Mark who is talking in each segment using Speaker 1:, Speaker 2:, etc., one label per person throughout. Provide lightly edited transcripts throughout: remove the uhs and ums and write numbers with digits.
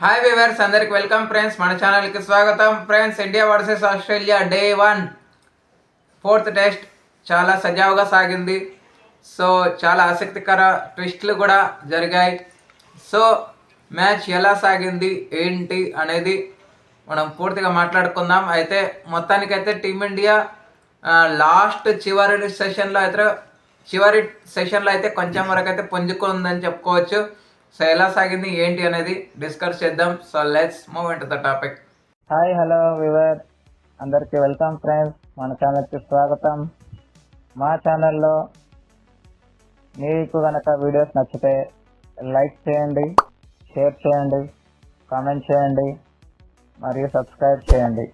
Speaker 1: Hi viewers, అందరికి welcome friends. మన ఛానల్కి స్వాగతం friends. India versus Australia day 1 fourth test చాలా సజావుగా సాగింది. సో చాలా ఆసక్తికర ట్విస్టులు కూడా జరిగాయి. సో మ్యాచ్ ఎలా సాగింది ఏంటి అనేది మనం పూర్తిగా మాట్లాడుకుందాం. అయితే మొత్తానికైతే టీమిండియా చివరి సెషన్లో అయితే కొంచెం వరకు అయితే పుంజుకుందని చెప్పుకోవచ్చు. సో ఎలా సాగింది ఏంటి అనేది డిస్కస్ చేద్దాం. So let's move into the topic.
Speaker 2: Hi hello we were, అందరికీ వెల్కమ్ ఫ్రెండ్స్. మన ఛానల్కి స్వాగతం. మా ఛానల్లో మీకు కనుక వీడియోస్ నచ్చితే లైక్ చేయండి, షేర్ చేయండి, కామెంట్ చేయండి మరియు సబ్స్క్రైబ్ చేయండి.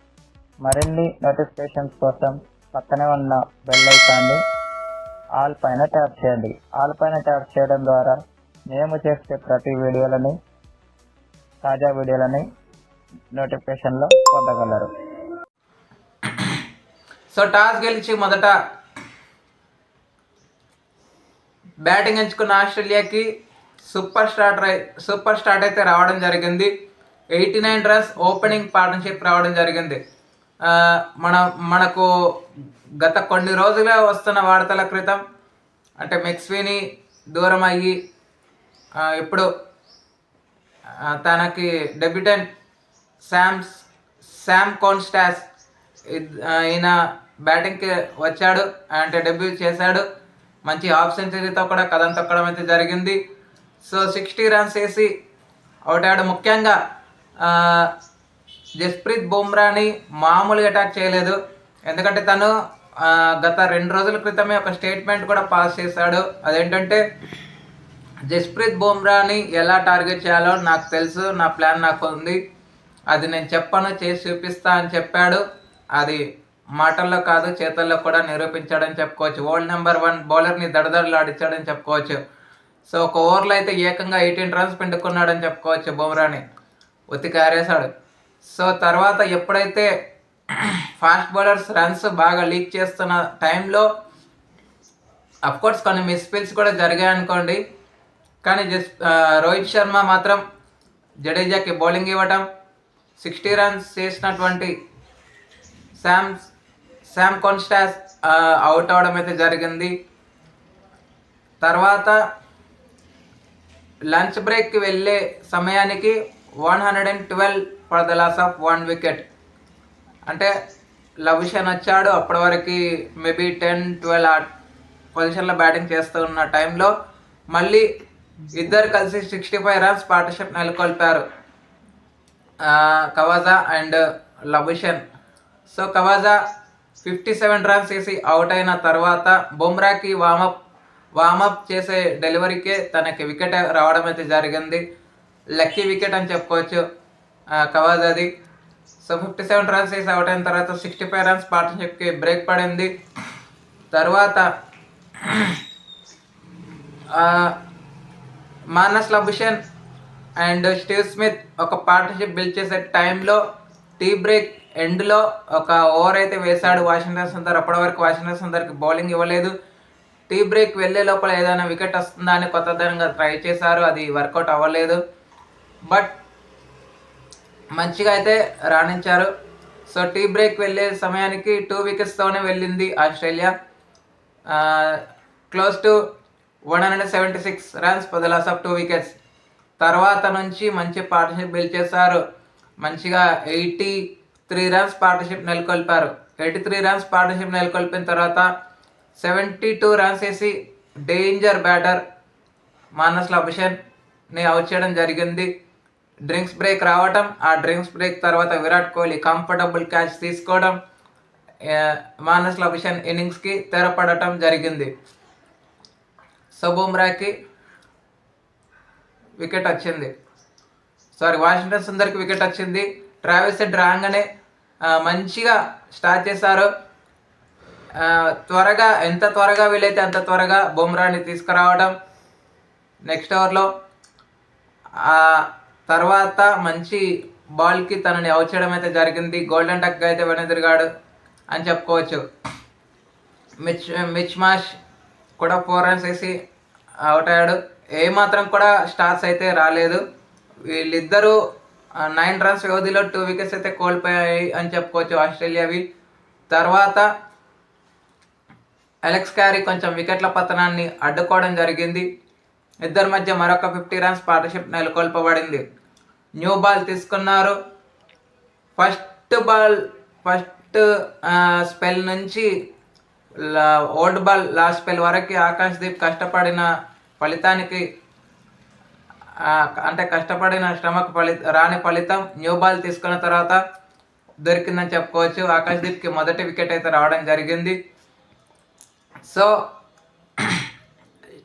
Speaker 2: మరిన్ని నోటిఫికేషన్స్ కోసం పక్కనే ఉన్న బెల్ ఐకాన్ని ఆల్ పైన ట్యాప్ చేయండి. ఆల్ పైన ట్యాప్ చేయడం ద్వారా మేము చేసే ప్రతి తాజా వీడియోలని నోటిఫికేషన్లో పొందగలరు.
Speaker 1: సో టాస్ గెలిచి మొదట బ్యాటింగ్ ఎంచుకున్న ఆస్ట్రేలియాకి సూపర్ స్టార్ట్ అయితే రావడం జరిగింది. 89 రన్స్ ఓపెనింగ్ పార్ట్నర్షిప్ రావడం జరిగింది. మనకు గత కొన్ని రోజులుగా వస్తున్న వార్తల క్రితం అంటే మెక్స్వీని దూరం అయ్యి ఇప్పుడు తనకి డెబ్యూటెంట్ శామ్ కోన్స్టాస్ ఈయన బ్యాటింగ్కి వచ్చాడు, అంటే డెబ్యూ చేశాడు. మంచి హాఫ్ సెంచరీతో కూడా కథం తొక్కడం అయితే జరిగింది. సో 60 రన్స్ వేసి అవుట్ అయ్యాడు. ముఖ్యంగా జస్ప్రీత్ బుమ్రాని మామూలుగా అటాక్ చేయలేదు. ఎందుకంటే తను గత 2 రోజుల క్రితమే ఒక స్టేట్మెంట్ కూడా పాస్ చేశాడు. అదేంటంటే జస్ప్రీత్ బుమ్రాని ఎలా టార్గెట్ చేయాలో నాకు తెలుసు, నా ప్లాన్ నాకు ఉంది, అది నేను చెప్పను, చేసి చూపిస్తా అని చెప్పాడు. అది మాటల్లో కాదు చేతల్లో కూడా నిరూపించాడని చెప్పుకోవచ్చు. వరల్డ్ నెంబర్ 1 బౌలర్ని దడదడలాడించాడని చెప్పుకోవచ్చు. సో ఒక ఓవర్లో అయితే ఏకంగా 18 రన్స్ పిండుకున్నాడని చెప్పుకోవచ్చు. బుమ్రాని ఉతికారేశాడు. సో తర్వాత ఎప్పుడైతే ఫాస్ట్ బౌలర్స్ రన్స్ బాగా లీక్ చేస్తున్న టైంలో అఫ్కోర్స్ కొన్ని మిస్ఫీల్స్ కూడా జరిగాయి అనుకోండి, కానీ రోహిత్ శర్మ మాత్రం జడేజాకి బౌలింగ్ ఇవ్వటం, 60 రన్స్ చేసినటువంటి శామ్ కోన్స్టాస్ అవుట్ అవడం అయితే జరిగింది. తర్వాత లంచ్ బ్రేక్కి వెళ్ళే సమయానికి 112 for the loss of 1 wicket. అంటే లవిషన్ వచ్చాడు, అప్పటి వరకు మేబీ 10-12 పొజిషన్లో బ్యాటింగ్ చేస్తూ ఉన్న టైంలో మళ్ళీ ఇద్దరు కలిసి 65 రన్స్ పార్ట్నర్షిప్ నెలకొల్పారు, Khawaja and Labuschagne. So Khawaja 57 runs వేసి అవుట్ అయిన తర్వాత బుమ్రాకి వామప్ చేసే డెలివరీకే తనకి వికెట్ రావడం అయితే జరిగింది. లక్కీ వికెట్ అని చెప్పుకోవచ్చు కవాజాది. సో 57 రన్స్ వేసి అవుట్ అయిన తర్వాత 65 రన్స్ పార్ట్నర్షిప్కి బ్రేక్ పడింది. తర్వాత Manas Labuschagne and Steve Smith ఒక పార్ట్నర్షిప్ బిల్డ్ చేసే టైంలో టీ బ్రేక్ ఎండ్లో ఒక ఓవర్ అయితే వేశాడు వాషింగ్టన్ సుందర్. అప్పటి వరకు వాషింగ్టన్ సుందర్కి బౌలింగ్ ఇవ్వలేదు. టీ బ్రేక్ వెళ్ళే లోపల ఏదైనా వికెట్ వస్తుందా అని కొత్తదనంగా ట్రై చేశారు, అది వర్కౌట్ అవ్వలేదు. బట్ మంచిగా అయితే రాణించారు. సో టీ బ్రేక్ వెళ్ళే సమయానికి 2 వికెట్స్తోనే వెళ్ళింది Australia, close to 176 runs for the loss of 2 wickets. తర్వాత నుంచి మంచి పార్ట్నర్షిప్ బిల్డ్ చేశారు. మంచిగా 83 రన్స్ పార్ట్నర్షిప్ నెలకొల్పారు. 83 రన్స్ పార్ట్నర్షిప్ నెలకొల్పిన తర్వాత 72 రన్స్ వేసి డేంజర్ బ్యాటర్ మానస్ లబుషన్ని అవుట్ చేయడం జరిగింది. డ్రింక్స్ బ్రేక్ రావటం, ఆ డ్రింక్స్ బ్రేక్ తర్వాత విరాట్ కోహ్లీ కంఫర్టబుల్ క్యాచ్ తీసుకోవడం, మానస్ లబుషన్ ఇన్నింగ్స్కి తెరపడటం జరిగింది. సో బుమ్రాకి వికెట్ వచ్చింది, వాషింగ్టన్ సుందర్కి వికెట్ వచ్చింది. ట్రావిస్ హెడ్ రాగానే మంచిగా స్టార్ట్ చేశారు. ఎంత త్వరగా వీలైతే అంత త్వరగా బుమ్రాని తీసుకురావడం నెక్స్ట్ ఓవర్లో. తర్వాత మంచి బాల్కి తనని అవుట్ చేయడం అయితే జరిగింది. గోల్డెన్ డక్ అయితే వెనుదిరిగాడు అని చెప్పుకోవచ్చు. మిచ్ మాష్ కూడా 4 రన్స్ వేసి అవుట్ అయ్యాడు. ఏమాత్రం కూడా స్టార్స్ అయితే రాలేదు. వీళ్ళిద్దరూ 9 రన్స్ వ్యవధిలో 2 వికెట్స్ అయితే కోల్పోయాయి అని చెప్పుకోవచ్చు ఆస్ట్రేలియావి. తర్వాత అలెక్స్ క్యారీ కొంచెం వికెట్ల పతనాన్ని అడ్డుకోవడం జరిగింది. ఇద్దరి మధ్య మరొక 50 రన్స్ పార్ట్నర్షిప్ నెలకొల్పబడింది. న్యూ బాల్ తీసుకున్నారు. ఫస్ట్ స్పెల్ నుంచి ఓల్డ్ బాల్ లాస్ట్ స్పెల్ వరకు ఆకాశ్దీప్ కష్టపడిన ఫలితానికి కష్టపడిన శ్రమకు రాని ఫలితం న్యూ బాల్ తీసుకున్న తర్వాత దొరికిందని చెప్పుకోవచ్చు. ఆకాశ్దీప్కి మొదటి వికెట్ అయితే రావడం జరిగింది. సో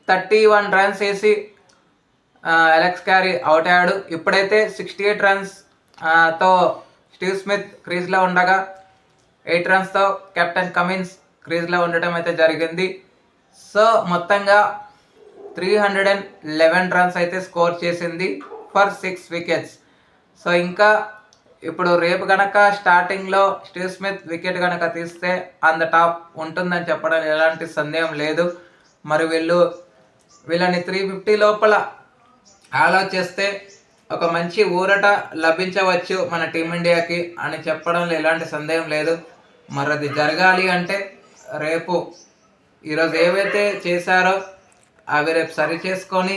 Speaker 1: 31 రన్స్ వేసి అలెక్స్ క్యారీ అవుట్ అయ్యాడు. ఇప్పుడైతే 68 రన్స్ తో స్టీవ్ స్మిత్ క్రీజ్లో ఉండగా 8 రన్స్తో కెప్టెన్ కమిన్స్ క్రీజ్లో ఉండటం అయితే జరిగింది. సో మొత్తంగా 311 రన్స్ అయితే స్కోర్ చేసింది ఫర్ 6 వికెట్స్. సో ఇంకా ఇప్పుడు రేపు గనక స్టార్టింగ్లో స్టీవ్ స్మిత్ వికెట్ గనక తీస్తే ఆన్ ద టాప్ ఉంటుందని చెప్పడం ఎలాంటి సందేహం లేదు. మరి వీళ్ళని 350 లోపల ఆలోచిస్తే ఒక మంచి ఊరట లభించవచ్చు మన టీమిండియాకి అని చెప్పడంలో ఎలాంటి సందేహం లేదు. మరి అది జరగాలి అంటే రేపు ఈరోజు ఏవైతే చేశారో అవి రేపు సరి చేసుకొని,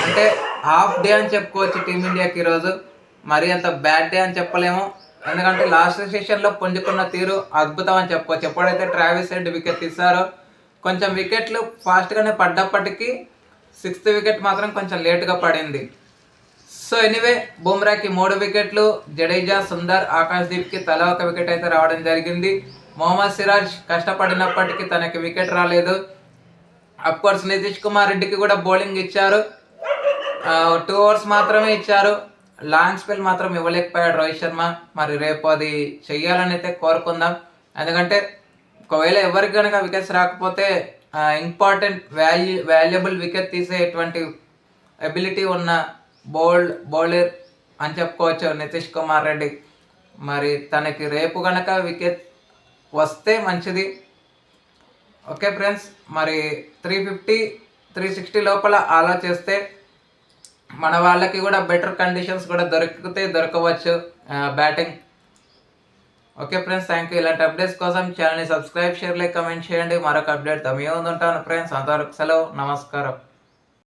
Speaker 1: అంటే హాఫ్ డే అని చెప్పుకోవచ్చు టీమిండియాకి ఈరోజు. మరీ అంత బ్యాడ్ డే అని చెప్పలేము, ఎందుకంటే లాస్ట్ సెషన్లో పుంజుకున్న తీరు అద్భుతం అని చెప్పుకోవచ్చు. ఎప్పుడైతే ట్రావిస్ హెడ్ వికెట్ తీశారో కొంచెం వికెట్లు ఫాస్ట్గానే పడ్డప్పటికీ 6th వికెట్ మాత్రం కొంచెం లేటుగా పడింది. సో ఎనీవే బుమ్రాకి 3 వికెట్లు, జడేజా, సుందర్, ఆకాశ్దీప్కి తలా 1 వికెట్ అయితే రావడం జరిగింది. మొహమ్మద్ సిరాజ్ కష్టపడినప్పటికీ తనకి వికెట్ రాలేదు. అఫ్కోర్స్ నితీష్ కుమార్ రెడ్డికి కూడా బౌలింగ్ ఇచ్చారు, 2 overs మాత్రమే ఇచ్చారు. లాంగ్ స్పెల్ మాత్రం ఇవ్వలేకపోయాడు రోహిత్ శర్మ. మరి రేపు అది చెయ్యాలని అయితే కోరుకుందాం. ఎందుకంటే ఒకవేళ ఎవరికి కనుక వికెట్స్ రాకపోతే ఇంపార్టెంట్ వాల్యుబుల్ వికెట్ తీసేటువంటి ఎబిలిటీ ఉన్న బౌలర్ అని చెప్పుకోవచ్చు నితీష్ కుమార్ రెడ్డి. మరి తనకి రేపు కనుక వికెట్ వస్తే మంచిది. ఓకే ఫ్రెండ్స్, మరి 350 360 లోపల ఆలోచిస్తే మన వాళ్ళకి కూడా బెటర్ కండిషన్స్ కూడా దొరకవచ్చు batting. Okay friends, thank you. ఇలాంటి అప్డేట్స్ కోసం ఛానల్ని సబ్స్క్రైబ్, షేర్, లైక్, కమెంట్ చేయండి. మరొక అప్డేట్ తమ ఉంటాను ఫ్రెండ్స్. అంతవరకు సెలవు, నమస్కారం.